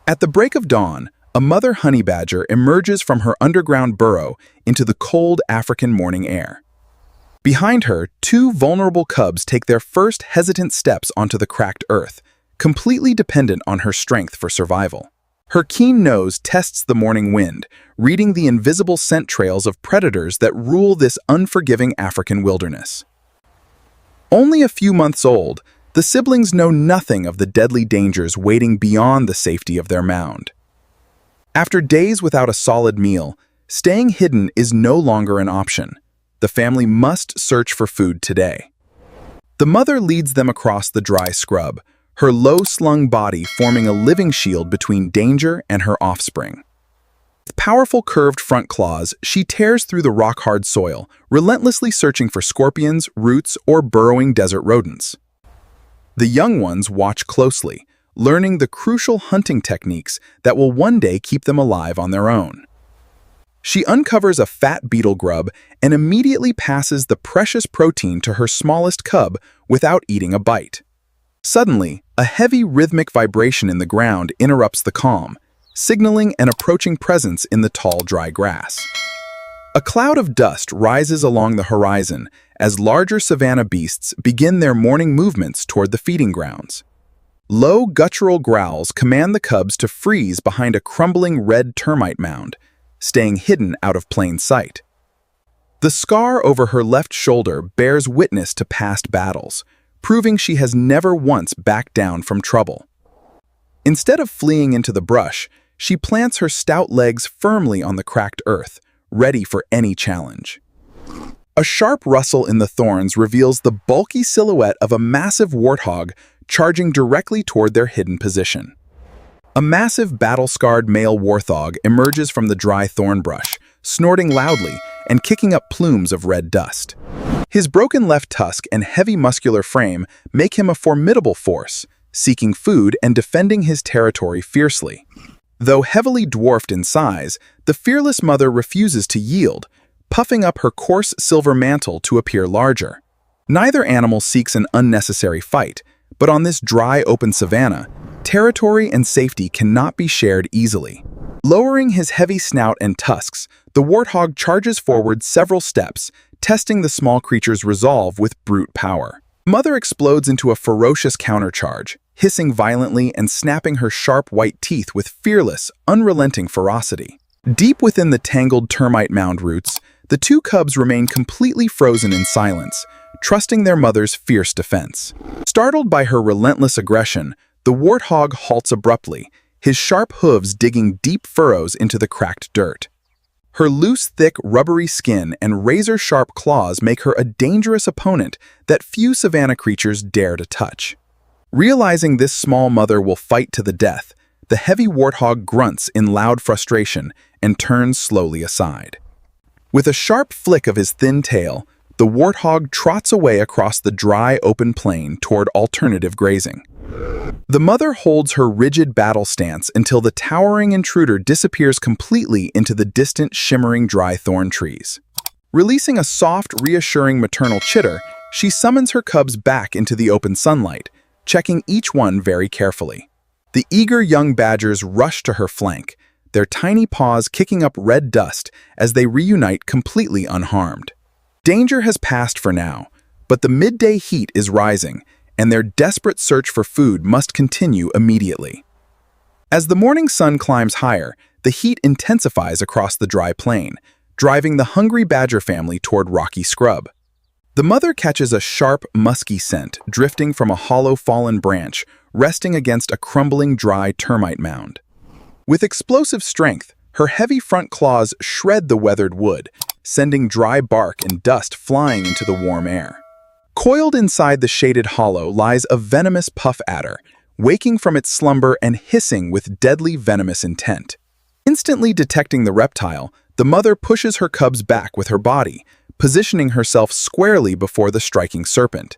At the break of dawn, a mother honey badger emerges from her underground burrow into the cold African morning air. Behind her, two vulnerable cubs take their first hesitant steps onto the cracked earth, completely dependent on her strength for survival. Her keen nose tests the morning wind, reading the invisible scent trails of predators that rule this unforgiving African wilderness. Only a few months old, the siblings know nothing of the deadly dangers waiting beyond the safety of their mound. After days without a solid meal, staying hidden is no longer an option. The family must search for food today. The mother leads them across the dry scrub, her low-slung body forming a living shield between danger and her offspring. With powerful curved front claws, she tears through the rock-hard soil, relentlessly searching for scorpions, roots, or burrowing desert rodents. The young ones watch closely, learning the crucial hunting techniques that will one day keep them alive on their own. She uncovers a fat beetle grub and immediately passes the precious protein to her smallest cub without eating a bite. Suddenly, a heavy rhythmic vibration in the ground interrupts the calm, signaling an approaching presence in the tall, dry grass. A cloud of dust rises along the horizon as larger savanna beasts begin their morning movements toward the feeding grounds. Low, guttural growls command the cubs to freeze behind a crumbling red termite mound, staying hidden out of plain sight. The scar over her left shoulder bears witness to past battles, proving she has never once backed down from trouble. Instead of fleeing into the brush, she plants her stout legs firmly on the cracked earth, ready for any challenge. A sharp rustle in the thorns reveals the bulky silhouette of a massive warthog charging directly toward their hidden position. A massive battle-scarred male warthog emerges from the dry thorn brush, snorting loudly and kicking up plumes of red dust. His broken left tusk and heavy muscular frame make him a formidable force, seeking food and defending his territory fiercely. Though heavily dwarfed in size, the fearless mother refuses to yield, puffing up her coarse silver mantle to appear larger. Neither animal seeks an unnecessary fight, but on this dry, open savanna, territory and safety cannot be shared easily. Lowering his heavy snout and tusks, the warthog charges forward several steps, testing the small creature's resolve with brute power. Mother explodes into a ferocious countercharge, hissing violently and snapping her sharp white teeth with fearless, unrelenting ferocity. Deep within the tangled termite mound roots, the two cubs remain completely frozen in silence, trusting their mother's fierce defense. Startled by her relentless aggression, the warthog halts abruptly, his sharp hooves digging deep furrows into the cracked dirt. Her loose, thick, rubbery skin and razor-sharp claws make her a dangerous opponent that few savanna creatures dare to touch. Realizing this small mother will fight to the death, the heavy warthog grunts in loud frustration and turns slowly aside. With a sharp flick of his thin tail, the warthog trots away across the dry, open plain toward alternative grazing. The mother holds her rigid battle stance until the towering intruder disappears completely into the distant, shimmering dry thorn trees. Releasing a soft, reassuring maternal chitter, she summons her cubs back into the open sunlight, checking each one very carefully. The eager young badgers rush to her flank, their tiny paws kicking up red dust as they reunite completely unharmed. Danger has passed for now, but the midday heat is rising, and their desperate search for food must continue immediately. As the morning sun climbs higher, the heat intensifies across the dry plain, driving the hungry badger family toward rocky scrub. The mother catches a sharp, musky scent drifting from a hollow fallen branch, resting against a crumbling dry termite mound. With explosive strength, her heavy front claws shred the weathered wood, sending dry bark and dust flying into the warm air. Coiled inside the shaded hollow lies a venomous puff adder, waking from its slumber and hissing with deadly venomous intent. Instantly detecting the reptile, the mother pushes her cubs back with her body, positioning herself squarely before the striking serpent.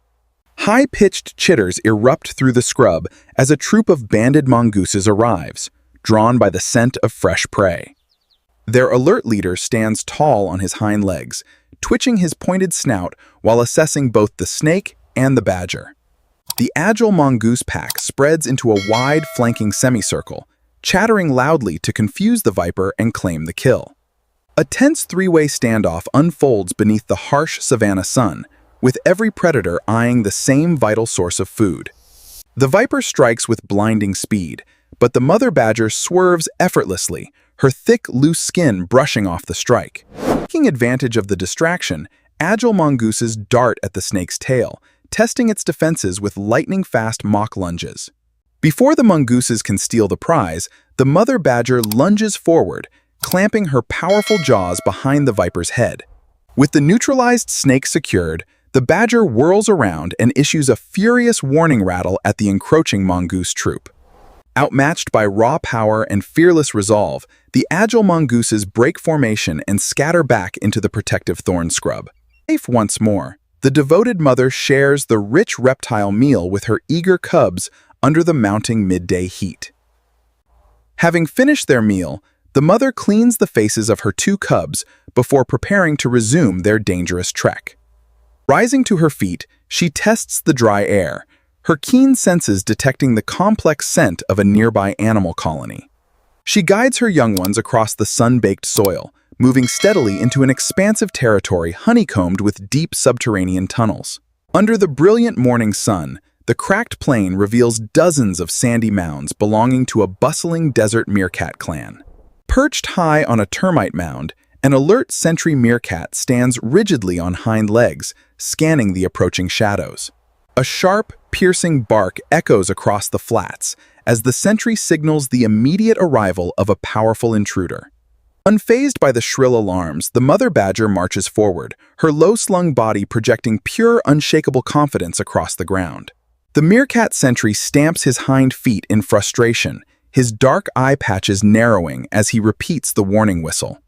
High-pitched chitters erupt through the scrub as a troop of banded mongooses arrives, drawn by the scent of fresh prey. Their alert leader stands tall on his hind legs, twitching his pointed snout while assessing both the snake and the badger. The agile mongoose pack spreads into a wide flanking semicircle, chattering loudly to confuse the viper and claim the kill. A tense three-way standoff unfolds beneath the harsh savanna sun, with every predator eyeing the same vital source of food. The viper strikes with blinding speed, but the mother badger swerves effortlessly, her thick, loose skin brushing off the strike. Taking advantage of the distraction, agile mongooses dart at the snake's tail, testing its defenses with lightning-fast mock lunges. Before the mongooses can steal the prize, the mother badger lunges forward, clamping her powerful jaws behind the viper's head. With the neutralized snake secured, the badger whirls around and issues a furious warning rattle at the encroaching mongoose troop. Outmatched by raw power and fearless resolve, the agile mongooses break formation and scatter back into the protective thorn scrub. Safe once more, the devoted mother shares the rich reptile meal with her eager cubs under the mounting midday heat. Having finished their meal, the mother cleans the faces of her two cubs before preparing to resume their dangerous trek. Rising to her feet, she tests the dry air, her keen senses detecting the complex scent of a nearby animal colony. She guides her young ones across the sun-baked soil, moving steadily into an expansive territory honeycombed with deep subterranean tunnels. Under the brilliant morning sun, the cracked plain reveals dozens of sandy mounds belonging to a bustling desert meerkat clan. Perched high on a termite mound, an alert sentry meerkat stands rigidly on hind legs, scanning the approaching shadows. A sharp, piercing bark echoes across the flats as the sentry signals the immediate arrival of a powerful intruder. Unfazed by the shrill alarms, the mother badger marches forward, her low-slung body projecting pure, unshakable confidence across the ground. The meerkat sentry stamps his hind feet in frustration, his dark eye patches narrowing as he repeats the warning whistle.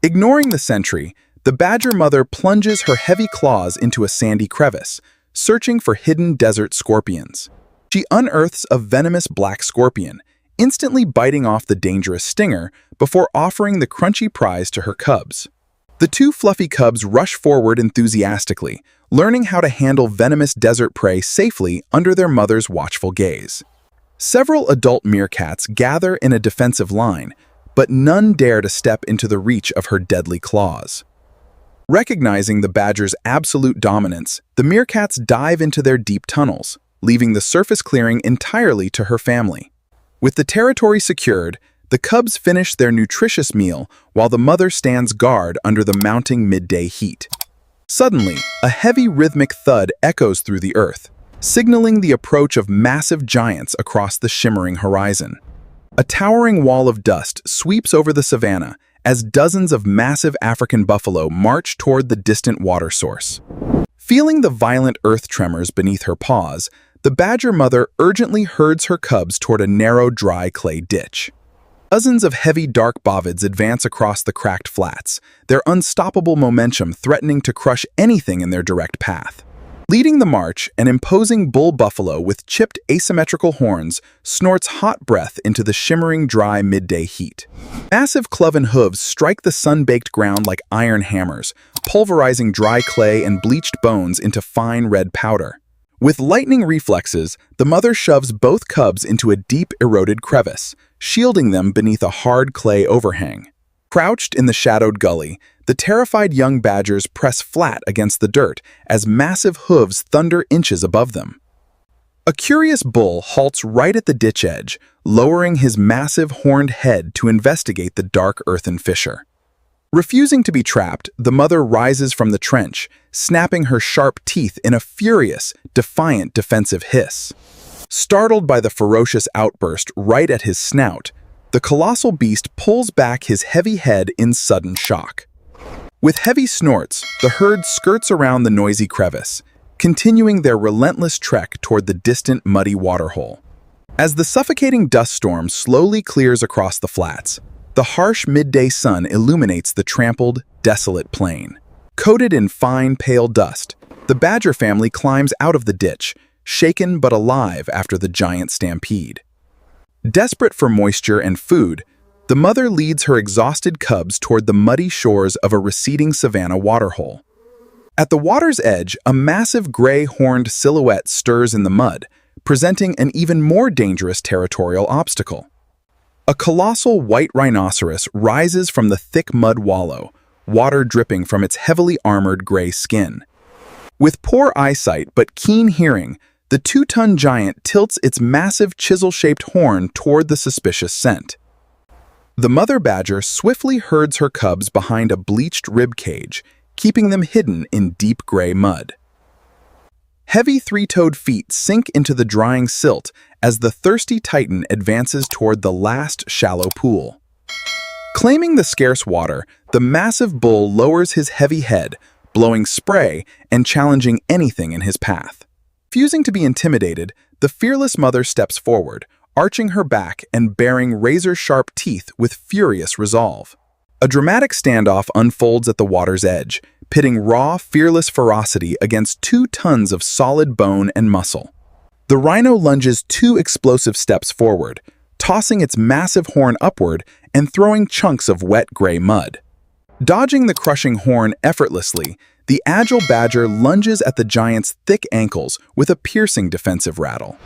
Ignoring the sentry, the badger mother plunges her heavy claws into a sandy crevice, searching for hidden desert scorpions. She unearths a venomous black scorpion, instantly biting off the dangerous stinger before offering the crunchy prize to her cubs. The two fluffy cubs rush forward enthusiastically, learning how to handle venomous desert prey safely under their mother's watchful gaze. Several adult meerkats gather in a defensive line, but none dare to step into the reach of her deadly claws. Recognizing the badger's absolute dominance, the meerkats dive into their deep tunnels, leaving the surface clearing entirely to her family. With the territory secured, the cubs finish their nutritious meal while the mother stands guard under the mounting midday heat. Suddenly, a heavy rhythmic thud echoes through the earth, signaling the approach of massive giants across the shimmering horizon. A towering wall of dust sweeps over the savanna as dozens of massive African buffalo march toward the distant water source. Feeling the violent earth tremors beneath her paws, the badger mother urgently herds her cubs toward a narrow, dry clay ditch. Dozens of heavy dark bovids advance across the cracked flats, their unstoppable momentum threatening to crush anything in their direct path. Leading the march, an imposing bull buffalo with chipped asymmetrical horns snorts hot breath into the shimmering dry midday heat. Massive cloven hooves strike the sun-baked ground like iron hammers, pulverizing dry clay and bleached bones into fine red powder. With lightning reflexes, the mother shoves both cubs into a deep eroded crevice, shielding them beneath a hard clay overhang. Crouched in the shadowed gully, the terrified young badgers press flat against the dirt as massive hooves thunder inches above them. A curious bull halts right at the ditch edge, lowering his massive horned head to investigate the dark earthen fissure. Refusing to be trapped, the mother rises from the trench, snapping her sharp teeth in a furious, defiant defensive hiss. Startled by the ferocious outburst right at his snout, the colossal beast pulls back his heavy head in sudden shock. With heavy snorts, the herd skirts around the noisy crevice, continuing their relentless trek toward the distant muddy waterhole. As the suffocating dust storm slowly clears across the flats, the harsh midday sun illuminates the trampled, desolate plain. Coated in fine, pale dust, the badger family climbs out of the ditch, shaken but alive after the giant stampede. Desperate for moisture and food, the mother leads her exhausted cubs toward the muddy shores of a receding savanna waterhole. At the water's edge, a massive gray-horned silhouette stirs in the mud, presenting an even more dangerous territorial obstacle. A colossal white rhinoceros rises from the thick mud wallow, water dripping from its heavily armored gray skin. With poor eyesight but keen hearing, the 2-ton giant tilts its massive chisel-shaped horn toward the suspicious scent. The mother badger swiftly herds her cubs behind a bleached rib cage, keeping them hidden in deep gray mud. Heavy 3-toed feet sink into the drying silt as the thirsty titan advances toward the last shallow pool. Claiming the scarce water, the massive bull lowers his heavy head, blowing spray and challenging anything in his path. Refusing to be intimidated, the fearless mother steps forward, arching her back and baring razor-sharp teeth with furious resolve. A dramatic standoff unfolds at the water's edge, pitting raw, fearless ferocity against 2 tons of solid bone and muscle. The rhino lunges 2 explosive steps forward, tossing its massive horn upward and throwing chunks of wet gray mud. Dodging the crushing horn effortlessly, the agile badger lunges at the giant's thick ankles with a piercing defensive rattle.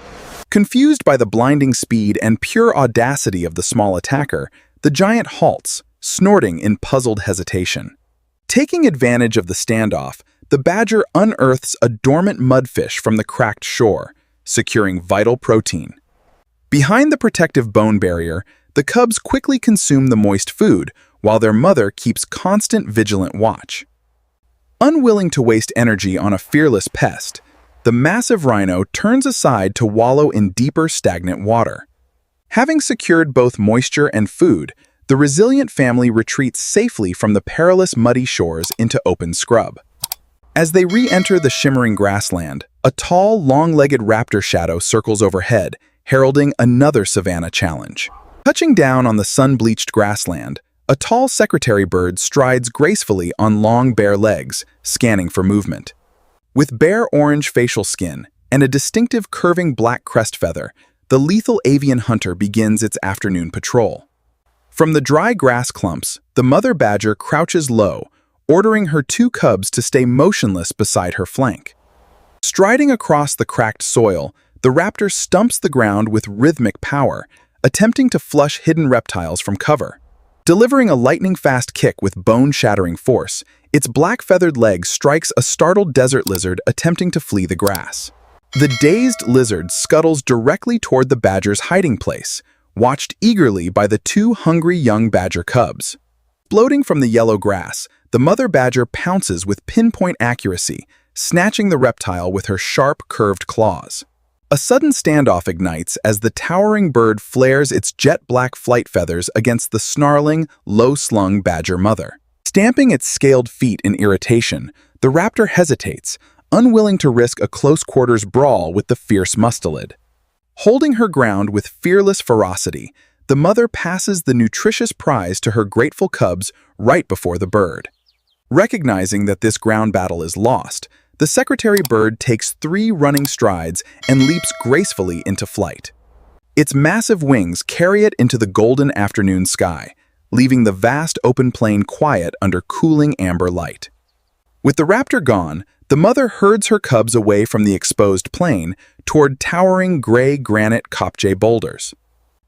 Confused by the blinding speed and pure audacity of the small attacker, the giant halts, snorting in puzzled hesitation. Taking advantage of the standoff, the badger unearths a dormant mudfish from the cracked shore, securing vital protein. Behind the protective bone barrier, the cubs quickly consume the moist food, while their mother keeps constant vigilant watch. Unwilling to waste energy on a fearless pest, the massive rhino turns aside to wallow in deeper, stagnant water. Having secured both moisture and food, the resilient family retreats safely from the perilous muddy shores into open scrub. As they re-enter the shimmering grassland, a tall, long-legged raptor shadow circles overhead, heralding another savanna challenge. Touching down on the sun-bleached grassland, a tall secretary bird strides gracefully on long, bare legs, scanning for movement. With bare orange facial skin and a distinctive curving black crest feather, the lethal avian hunter begins its afternoon patrol. From the dry grass clumps, the mother badger crouches low, ordering her 2 cubs to stay motionless beside her flank. Striding across the cracked soil, the raptor stumps the ground with rhythmic power, attempting to flush hidden reptiles from cover. Delivering a lightning-fast kick with bone-shattering force, its black-feathered leg strikes a startled desert lizard attempting to flee the grass. The dazed lizard scuttles directly toward the badger's hiding place, watched eagerly by the 2 hungry young badger cubs. Exploding from the yellow grass, the mother badger pounces with pinpoint accuracy, snatching the reptile with her sharp, curved claws. A sudden standoff ignites as the towering bird flares its jet-black flight feathers against the snarling, low-slung badger mother. Stamping its scaled feet in irritation, the raptor hesitates, unwilling to risk a close-quarters brawl with the fierce mustelid. Holding her ground with fearless ferocity, the mother passes the nutritious prize to her grateful cubs right before the bird. Recognizing that this ground battle is lost, the secretary bird takes 3 running strides and leaps gracefully into flight. Its massive wings carry it into the golden afternoon sky, leaving the vast open plain quiet under cooling amber light. With the raptor gone, the mother herds her cubs away from the exposed plain toward towering gray granite Kopje boulders.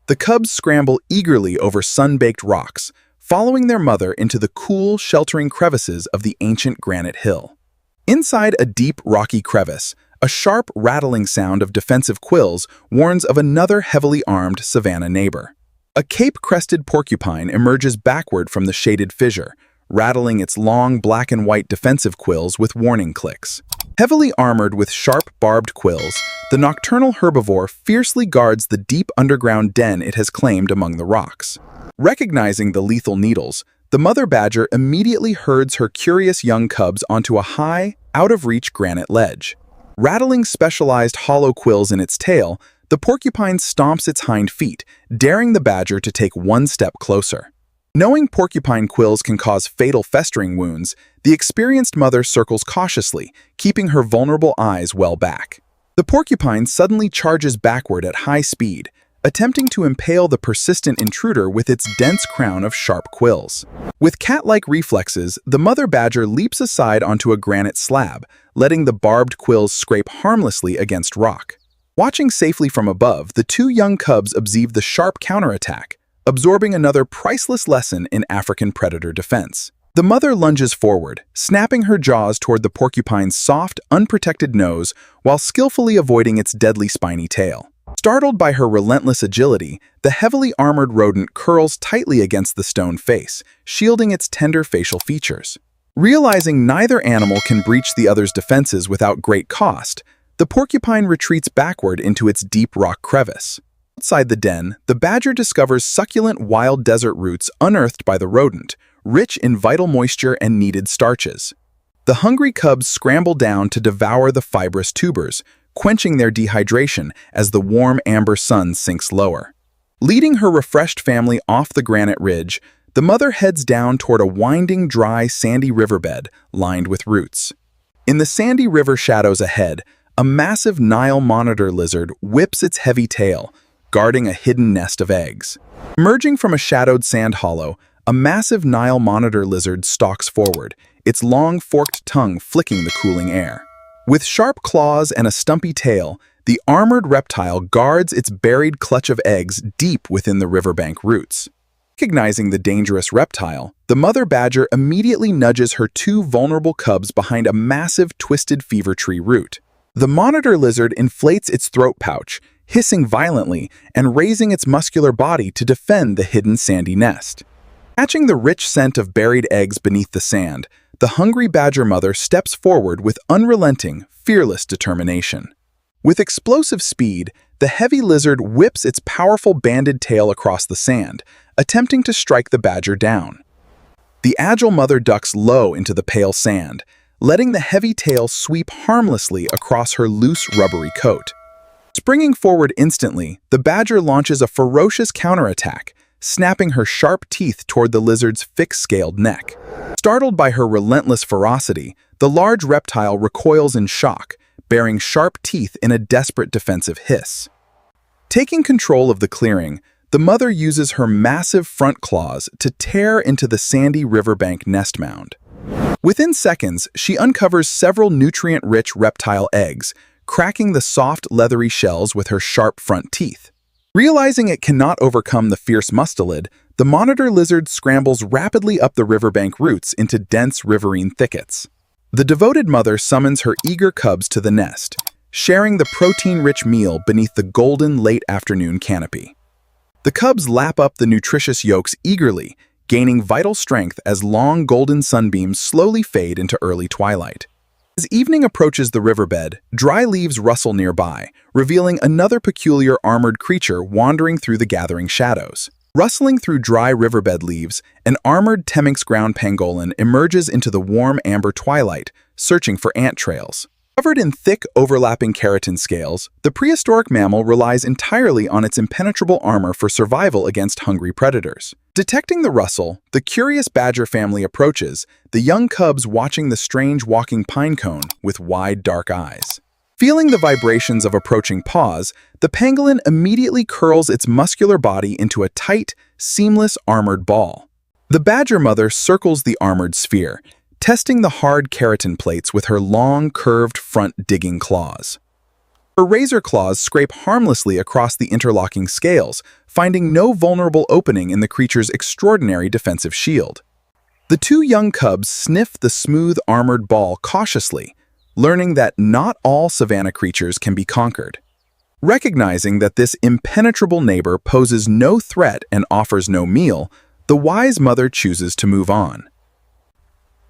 The cubs scramble eagerly over sun-baked rocks, following their mother into the cool, sheltering crevices of the ancient granite hill. Inside a deep, rocky crevice, a sharp, rattling sound of defensive quills warns of another heavily armed savanna neighbor. A Cape-crested porcupine emerges backward from the shaded fissure, rattling its long black and white defensive quills with warning clicks. Heavily armored with sharp, barbed quills, the nocturnal herbivore fiercely guards the deep underground den it has claimed among the rocks. Recognizing the lethal needles, the mother badger immediately herds her curious young cubs onto a high, out-of-reach granite ledge. Rattling specialized hollow quills in its tail, the porcupine stomps its hind feet, daring the badger to take 1 step closer. Knowing porcupine quills can cause fatal festering wounds, the experienced mother circles cautiously, keeping her vulnerable eyes well back. The porcupine suddenly charges backward at high speed, attempting to impale the persistent intruder with its dense crown of sharp quills. With cat-like reflexes, the mother badger leaps aside onto a granite slab, letting the barbed quills scrape harmlessly against rock. Watching safely from above, the 2 young cubs observe the sharp counterattack, absorbing another priceless lesson in African predator defense. The mother lunges forward, snapping her jaws toward the porcupine's soft, unprotected nose while skillfully avoiding its deadly spiny tail. Startled by her relentless agility, the heavily armored rodent curls tightly against the stone face, shielding its tender facial features. Realizing neither animal can breach the other's defenses without great cost, the porcupine retreats backward into its deep rock crevice. Outside the den, the badger discovers succulent wild desert roots unearthed by the rodent, rich in vital moisture and needed starches. The hungry cubs scramble down to devour the fibrous tubers, quenching their dehydration as the warm amber sun sinks lower. Leading her refreshed family off the granite ridge, the mother heads down toward a winding, dry, sandy riverbed lined with roots. In the sandy river shadows ahead, a massive Nile monitor lizard whips its heavy tail, guarding a hidden nest of eggs. Emerging from a shadowed sand hollow, a massive Nile monitor lizard stalks forward, its long forked tongue flicking the cooling air. With sharp claws and a stumpy tail, the armored reptile guards its buried clutch of eggs deep within the riverbank roots. Recognizing the dangerous reptile, the mother badger immediately nudges her two vulnerable cubs behind a massive twisted fever tree root. The monitor lizard inflates its throat pouch, hissing violently and raising its muscular body to defend the hidden sandy nest. Catching the rich scent of buried eggs beneath the sand, the hungry badger mother steps forward with unrelenting, fearless determination. With explosive speed, the heavy lizard whips its powerful banded tail across the sand, attempting to strike the badger down. The agile mother ducks low into the pale sand, letting the heavy tail sweep harmlessly across her loose, rubbery coat. Springing forward instantly, the badger launches a ferocious counterattack, snapping her sharp teeth toward the lizard's thick-scaled neck. Startled by her relentless ferocity, the large reptile recoils in shock, baring sharp teeth in a desperate defensive hiss. Taking control of the clearing, the mother uses her massive front claws to tear into the sandy riverbank nest mound. Within seconds, she uncovers several nutrient-rich reptile eggs, cracking the soft, leathery shells with her sharp front teeth. Realizing it cannot overcome the fierce mustelid, the monitor lizard scrambles rapidly up the riverbank roots into dense riverine thickets. The devoted mother summons her eager cubs to the nest, sharing the protein-rich meal beneath the golden late-afternoon canopy. The cubs lap up the nutritious yolks eagerly, gaining vital strength as long golden sunbeams slowly fade into early twilight. As evening approaches the riverbed, dry leaves rustle nearby, revealing another peculiar armored creature wandering through the gathering shadows. Rustling through dry riverbed leaves, an armored Temminck's ground pangolin emerges into the warm amber twilight, searching for ant trails. Covered in thick, overlapping keratin scales, the prehistoric mammal relies entirely on its impenetrable armor for survival against hungry predators. Detecting the rustle, the curious badger family approaches, the young cubs watching the strange walking pine cone with wide, dark eyes. Feeling the vibrations of approaching paws, the pangolin immediately curls its muscular body into a tight, seamless armored ball. The badger mother circles the armored sphere, testing the hard keratin plates with her long, curved front digging claws. Her razor claws scrape harmlessly across the interlocking scales, finding no vulnerable opening in the creature's extraordinary defensive shield. The two young cubs sniff the smooth, armored ball cautiously, learning that not all savanna creatures can be conquered. Recognizing that this impenetrable neighbor poses no threat and offers no meal, the wise mother chooses to move on.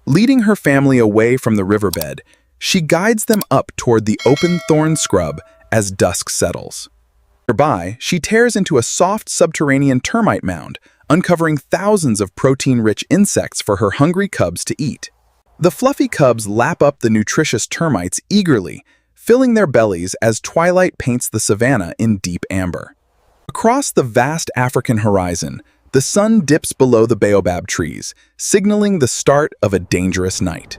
Leading her family away from the riverbed, she guides them up toward the open thorn scrub as dusk settles. Nearby, she tears into a soft subterranean termite mound, uncovering thousands of protein-rich insects for her hungry cubs to eat. The fluffy cubs lap up the nutritious termites eagerly, filling their bellies as twilight paints the savanna in deep amber. Across the vast African horizon, the sun dips below the baobab trees, signaling the start of a dangerous night.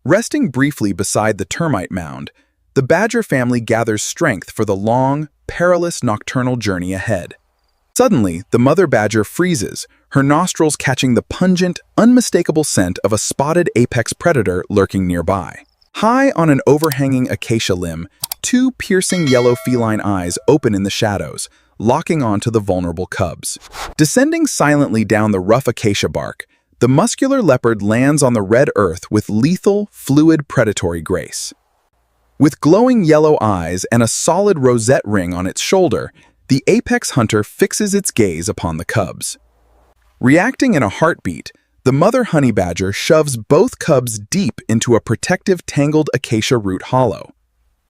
Resting briefly beside the termite mound, the badger family gathers strength for the long, perilous nocturnal journey ahead. Suddenly, the mother badger freezes, her nostrils catching the pungent, unmistakable scent of a spotted apex predator lurking nearby. High on an overhanging acacia limb, two piercing yellow feline eyes open in the shadows, locking onto the vulnerable cubs. Descending silently down the rough acacia bark, the muscular leopard lands on the red earth with lethal, fluid predatory grace. With glowing yellow eyes and a solid rosette ring on its shoulder, the apex hunter fixes its gaze upon the cubs. Reacting in a heartbeat, the mother honey badger shoves both cubs deep into a protective tangled acacia root hollow.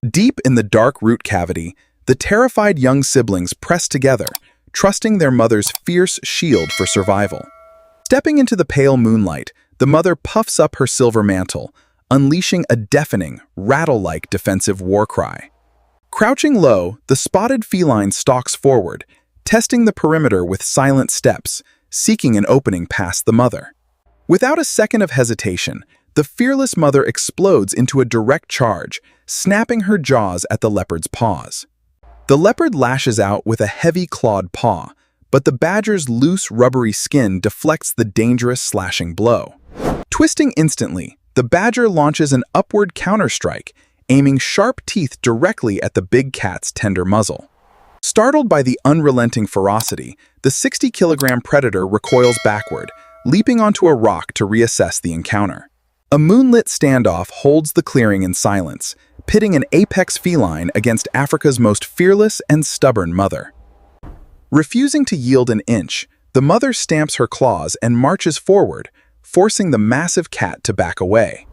Deep in the dark root cavity, the terrified young siblings press together, trusting their mother's fierce shield for survival. Stepping into the pale moonlight, the mother puffs up her silver mantle, unleashing a deafening, rattle-like defensive war cry. Crouching low, the spotted feline stalks forward, testing the perimeter with silent steps, seeking an opening past the mother. Without a second of hesitation, the fearless mother explodes into a direct charge, snapping her jaws at the leopard's paws. The leopard lashes out with a heavy clawed paw, but the badger's loose, rubbery skin deflects the dangerous slashing blow. Twisting instantly, the badger launches an upward counterstrike, aiming sharp teeth directly at the big cat's tender muzzle. Startled by the unrelenting ferocity, the 60-kilogram predator recoils backward, leaping onto a rock to reassess the encounter. A moonlit standoff holds the clearing in silence, pitting an apex feline against Africa's most fearless and stubborn mother. Refusing to yield an inch, the mother stamps her claws and marches forward, forcing the massive cat to back away.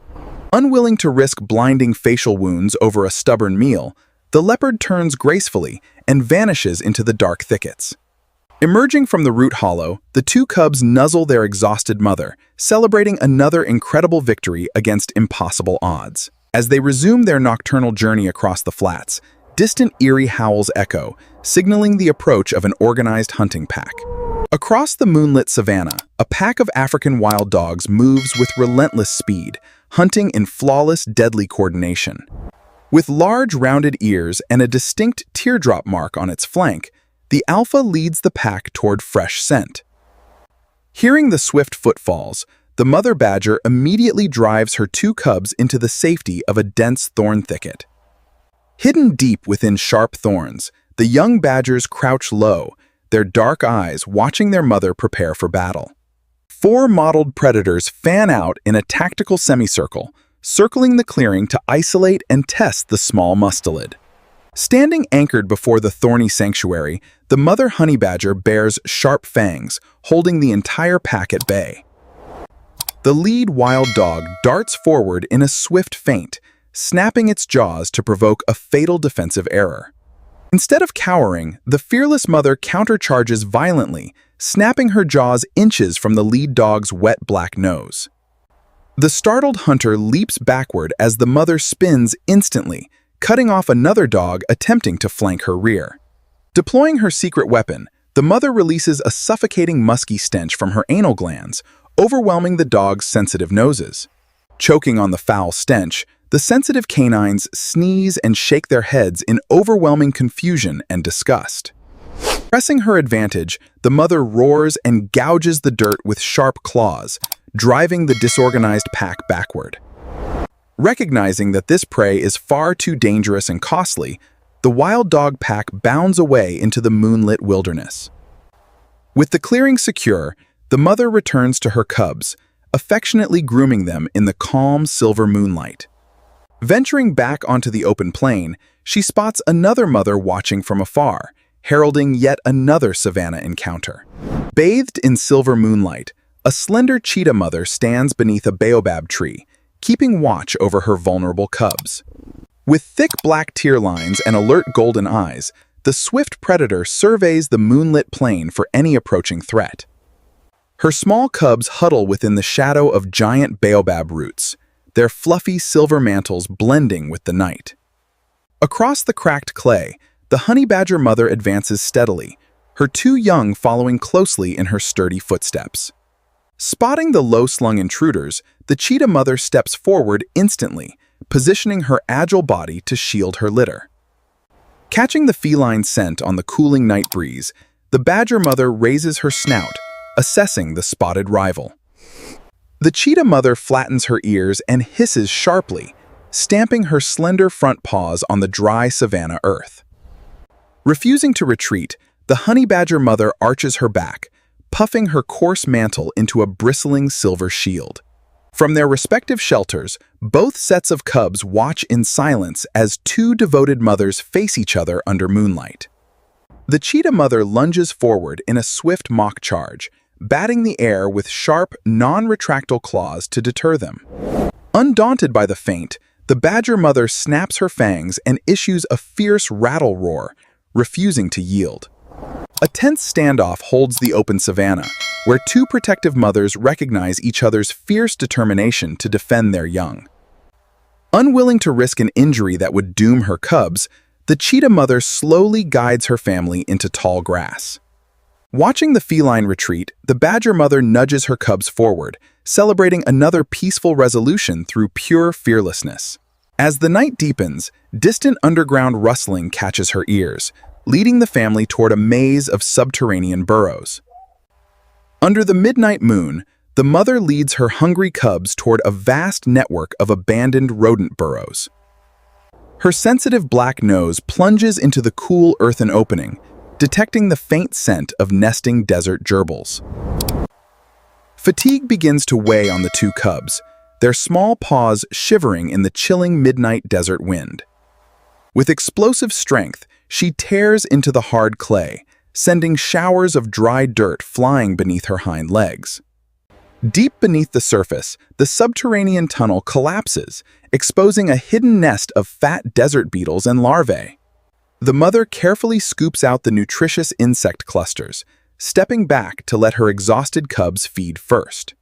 Unwilling to risk blinding facial wounds over a stubborn meal, the leopard turns gracefully and vanishes into the dark thickets. Emerging from the root hollow, the two cubs nuzzle their exhausted mother, celebrating another incredible victory against impossible odds. As they resume their nocturnal journey across the flats, distant eerie howls echo, signaling the approach of an organized hunting pack. Across the moonlit savanna, a pack of African wild dogs moves with relentless speed, hunting in flawless, deadly coordination. With large, rounded ears and a distinct teardrop mark on its flank, the alpha leads the pack toward fresh scent. Hearing the swift footfalls, the mother badger immediately drives her two cubs into the safety of a dense thorn thicket. Hidden deep within sharp thorns, the young badgers crouch low, their dark eyes watching their mother prepare for battle. 4 mottled predators fan out in a tactical semicircle, circling the clearing to isolate and test the small mustelid. Standing anchored before the thorny sanctuary, the mother honey badger bears sharp fangs, holding the entire pack at bay. The lead wild dog darts forward in a swift feint, snapping its jaws to provoke a fatal defensive error. Instead of cowering, the fearless mother countercharges violently, snapping her jaws inches from the lead dog's wet black nose. The startled hunter leaps backward as the mother spins instantly, cutting off another dog attempting to flank her rear. Deploying her secret weapon, the mother releases a suffocating musky stench from her anal glands, overwhelming the dog's sensitive noses. Choking on the foul stench, the sensitive canines sneeze and shake their heads in overwhelming confusion and disgust. Pressing her advantage, the mother roars and gouges the dirt with sharp claws, driving the disorganized pack backward. Recognizing that this prey is far too dangerous and costly, the wild dog pack bounds away into the moonlit wilderness. With the clearing secure, the mother returns to her cubs, affectionately grooming them in the calm silver moonlight. Venturing back onto the open plain, she spots another mother watching from afar, heralding yet another savanna encounter. Bathed in silver moonlight, a slender cheetah mother stands beneath a baobab tree, keeping watch over her vulnerable cubs. With thick black tear lines and alert golden eyes, the swift predator surveys the moonlit plain for any approaching threat. Her small cubs huddle within the shadow of giant baobab roots, their fluffy silver mantles blending with the night. Across the cracked clay, the honey badger mother advances steadily, her two young following closely in her sturdy footsteps. Spotting the low-slung intruders, the cheetah mother steps forward instantly, positioning her agile body to shield her litter. Catching the feline scent on the cooling night breeze, the badger mother raises her snout, assessing the spotted rival. The cheetah mother flattens her ears and hisses sharply, stamping her slender front paws on the dry savanna earth. Refusing to retreat, The honey badger mother arches her back, puffing her coarse mantle into a bristling silver shield. From their respective shelters, both sets of cubs watch in silence as two devoted mothers face each other under moonlight. The cheetah mother lunges forward in a swift mock charge, batting the air with sharp, non-retractile claws to deter them. Undaunted by the feint, the badger mother snaps her fangs and issues a fierce rattle roar, refusing to yield. A tense standoff holds the open savanna, where two protective mothers recognize each other's fierce determination to defend their young. Unwilling to risk an injury that would doom her cubs, the cheetah mother slowly guides her family into tall grass. Watching the feline retreat, the badger mother nudges her cubs forward, celebrating another peaceful resolution through pure fearlessness. As the night deepens, distant underground rustling catches her ears, leading the family toward a maze of subterranean burrows. Under the midnight moon, the mother leads her hungry cubs toward a vast network of abandoned rodent burrows. Her sensitive black nose plunges into the cool earthen opening, detecting the faint scent of nesting desert gerbils. Fatigue begins to weigh on the two cubs, their small paws shivering in the chilling midnight desert wind. With explosive strength, she tears into the hard clay, sending showers of dry dirt flying beneath her hind legs. Deep beneath the surface, the subterranean tunnel collapses, exposing a hidden nest of fat desert beetles and larvae. The mother carefully scoops out the nutritious insect clusters, stepping back to let her exhausted cubs feed first.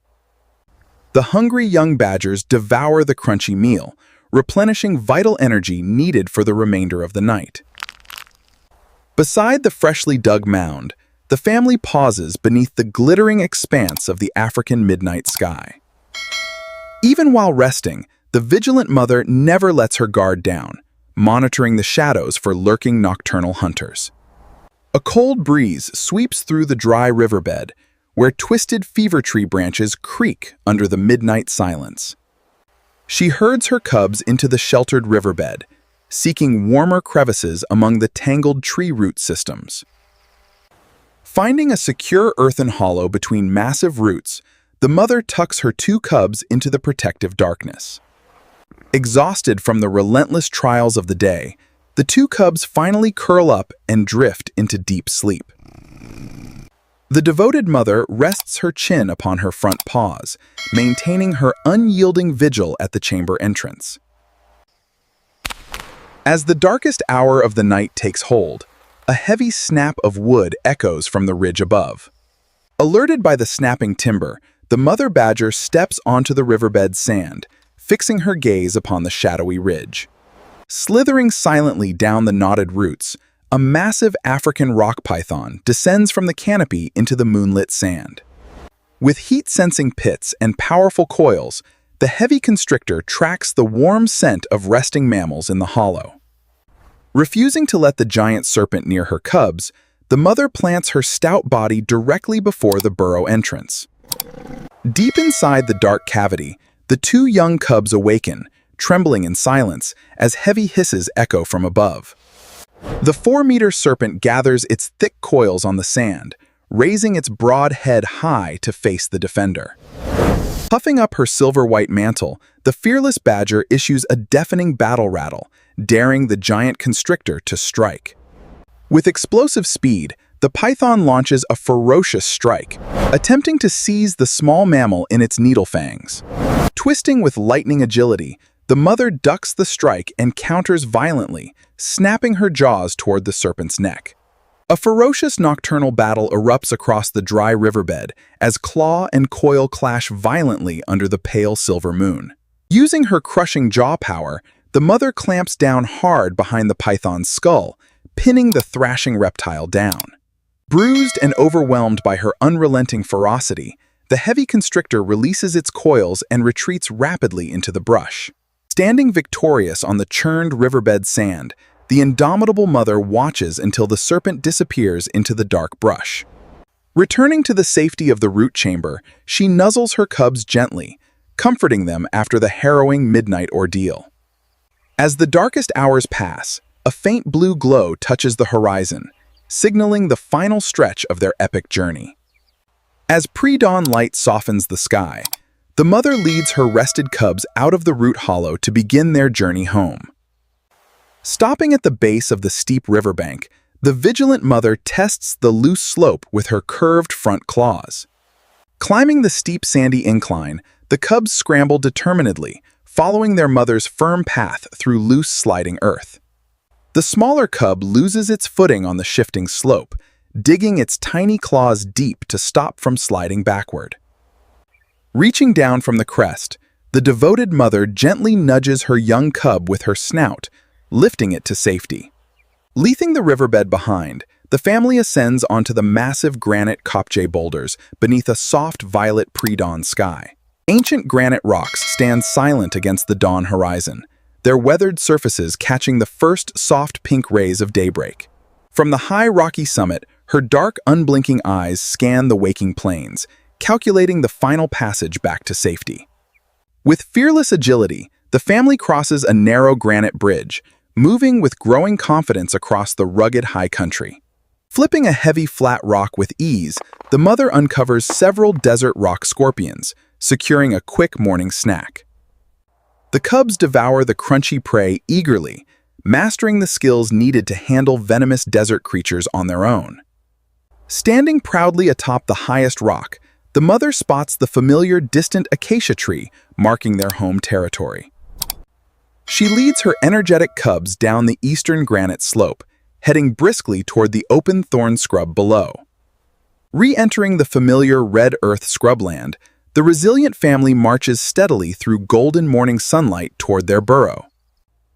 The hungry young badgers devour the crunchy meal, replenishing vital energy needed for the remainder of the night. Beside the freshly dug mound, the family pauses beneath the glittering expanse of the African midnight sky. Even while resting, the vigilant mother never lets her guard down, monitoring the shadows for lurking nocturnal hunters. A cold breeze sweeps through the dry riverbed, where twisted fever tree branches creak under the midnight silence. She herds her cubs into the sheltered riverbed, seeking warmer crevices among the tangled tree root systems. Finding a secure earthen hollow between massive roots, the mother tucks her two cubs into the protective darkness. Exhausted from the relentless trials of the day, the two cubs finally curl up and drift into deep sleep. The devoted mother rests her chin upon her front paws, maintaining her unyielding vigil at the chamber entrance. As the darkest hour of the night takes hold, a heavy snap of wood echoes from the ridge above. Alerted by the snapping timber, the mother badger steps onto the riverbed sand, fixing her gaze upon the shadowy ridge. Slithering silently down the knotted roots, a massive African rock python descends from the canopy into the moonlit sand. With heat-sensing pits and powerful coils, the heavy constrictor tracks the warm scent of resting mammals in the hollow. Refusing to let the giant serpent near her cubs, the mother plants her stout body directly before the burrow entrance. Deep inside the dark cavity, the two young cubs awaken, trembling in silence as heavy hisses echo from above. The 4-meter serpent gathers its thick coils on the sand, raising its broad head high to face the defender. Puffing up her silver-white mantle, the fearless badger issues a deafening battle rattle, daring the giant constrictor to strike. With explosive speed, the python launches a ferocious strike, attempting to seize the small mammal in its needle fangs. Twisting with lightning agility, the mother ducks the strike and counters violently, snapping her jaws toward the serpent's neck. A ferocious nocturnal battle erupts across the dry riverbed as claw and coil clash violently under the pale silver moon. Using her crushing jaw power, the mother clamps down hard behind the python's skull, pinning the thrashing reptile down. Bruised and overwhelmed by her unrelenting ferocity, the heavy constrictor releases its coils and retreats rapidly into the brush. Standing victorious on the churned riverbed sand, the indomitable mother watches until the serpent disappears into the dark brush. Returning to the safety of the root chamber, she nuzzles her cubs gently, comforting them after the harrowing midnight ordeal. As the darkest hours pass, a faint blue glow touches the horizon, signaling the final stretch of their epic journey. As pre-dawn light softens the sky, the mother leads her rested cubs out of the root hollow to begin their journey home. Stopping at the base of the steep riverbank, the vigilant mother tests the loose slope with her curved front claws. Climbing the steep sandy incline, the cubs scramble determinedly, following their mother's firm path through loose sliding earth. The smaller cub loses its footing on the shifting slope, digging its tiny claws deep to stop from sliding backward. Reaching down from the crest, the devoted mother gently nudges her young cub with her snout, lifting it to safety. Leaving the riverbed behind, the family ascends onto the massive granite Kopje boulders beneath a soft violet pre-dawn sky. Ancient granite rocks stand silent against the dawn horizon, their weathered surfaces catching the first soft pink rays of daybreak. From the high rocky summit, her dark, unblinking eyes scan the waking plains, calculating the final passage back to safety. With fearless agility, the family crosses a narrow granite bridge, moving with growing confidence across the rugged high country. Flipping a heavy flat rock with ease, the mother uncovers several desert rock scorpions, securing a quick morning snack. The cubs devour the crunchy prey eagerly, mastering the skills needed to handle venomous desert creatures on their own. Standing proudly atop the highest rock, the mother spots the familiar distant acacia tree marking their home territory. She leads her energetic cubs down the eastern granite slope, heading briskly toward the open thorn scrub below. Re-entering the familiar red earth scrubland, the resilient family marches steadily through golden morning sunlight toward their burrow.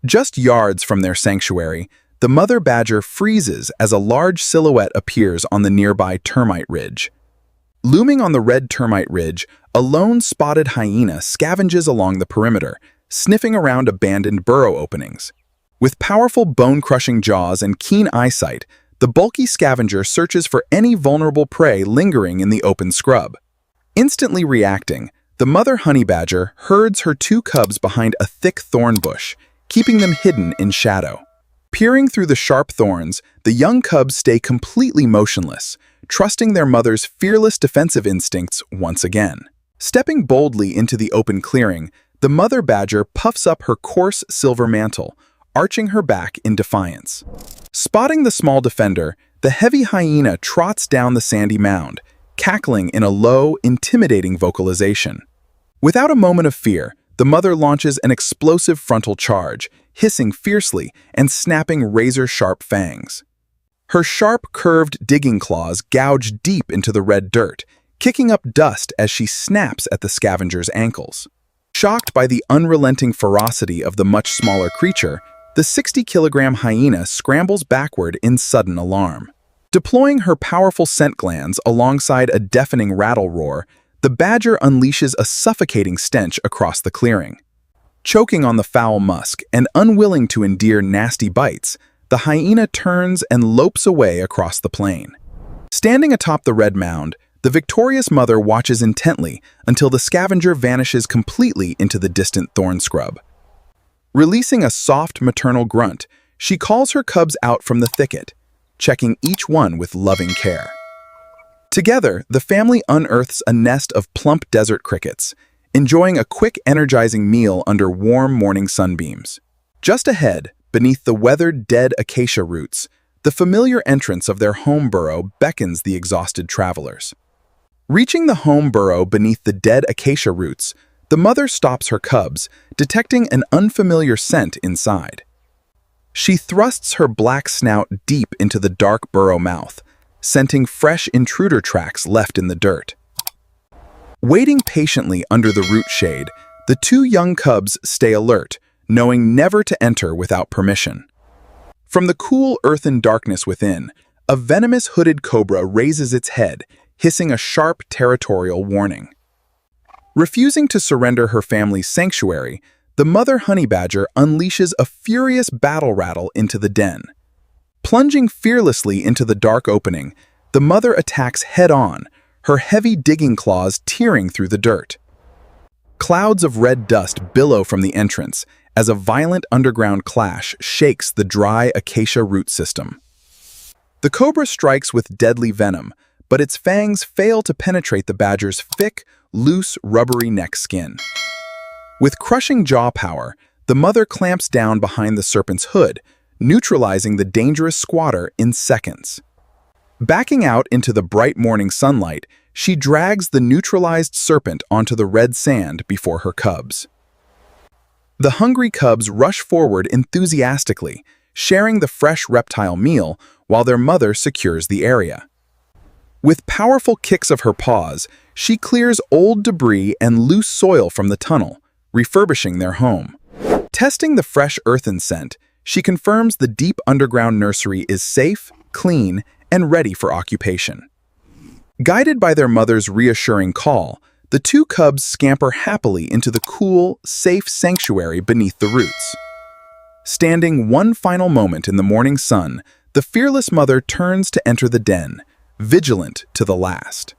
Just yards from their sanctuary, the mother badger freezes as a large silhouette appears on the nearby termite ridge. Looming on the red termite ridge, a lone spotted hyena scavenges along the perimeter, sniffing around abandoned burrow openings. With powerful bone-crushing jaws and keen eyesight, the bulky scavenger searches for any vulnerable prey lingering in the open scrub. Instantly reacting, the mother honey badger herds her two cubs behind a thick thorn bush, keeping them hidden in shadow. Peering through the sharp thorns, the young cubs stay completely motionless, trusting their mother's fearless defensive instincts once again. Stepping boldly into the open clearing, the mother badger puffs up her coarse silver mantle, arching her back in defiance. Spotting the small defender, the heavy hyena trots down the sandy mound, cackling in a low, intimidating vocalization. Without a moment of fear, the mother launches an explosive frontal charge, hissing fiercely and snapping razor-sharp fangs. Her sharp, curved digging claws gouge deep into the red dirt, kicking up dust as she snaps at the scavenger's ankles. Shocked by the unrelenting ferocity of the much smaller creature, the 60-kilogram hyena scrambles backward in sudden alarm. Deploying her powerful scent glands alongside a deafening rattle roar, the badger unleashes a suffocating stench across the clearing. Choking on the foul musk and unwilling to endure nasty bites, the hyena turns and lopes away across the plain. Standing atop the red mound, the victorious mother watches intently until the scavenger vanishes completely into the distant thorn scrub. Releasing a soft maternal grunt, she calls her cubs out from the thicket, checking each one with loving care. Together, the family unearths a nest of plump desert crickets, enjoying a quick, energizing meal under warm morning sunbeams. Just ahead, beneath the weathered, dead acacia roots, the familiar entrance of their home burrow beckons the exhausted travelers. Reaching the home burrow beneath the dead acacia roots, the mother stops her cubs, detecting an unfamiliar scent inside. She thrusts her black snout deep into the dark burrow mouth, scenting fresh intruder tracks left in the dirt. Waiting patiently under the root shade, the two young cubs stay alert, knowing never to enter without permission. From the cool earthen darkness within, a venomous hooded cobra raises its head, hissing a sharp territorial warning. Refusing to surrender her family's sanctuary, the mother honey badger unleashes a furious battle rattle into the den. Plunging fearlessly into the dark opening, the mother attacks head-on, her heavy digging claws tearing through the dirt. Clouds of red dust billow from the entrance as a violent underground clash shakes the dry acacia root system. The cobra strikes with deadly venom, but its fangs fail to penetrate the badger's thick, loose, rubbery neck skin. With crushing jaw power, the mother clamps down behind the serpent's hood, neutralizing the dangerous squatter in seconds. Backing out into the bright morning sunlight, she drags the neutralized serpent onto the red sand before her cubs. The hungry cubs rush forward enthusiastically, sharing the fresh reptile meal while their mother secures the area. With powerful kicks of her paws, she clears old debris and loose soil from the tunnel, refurbishing their home. Testing the fresh earthen scent, she confirms the deep underground nursery is safe, clean, and ready for occupation. Guided by their mother's reassuring call, the two cubs scamper happily into the cool, safe sanctuary beneath the roots. Standing one final moment in the morning sun, the fearless mother turns to enter the den, vigilant to the last.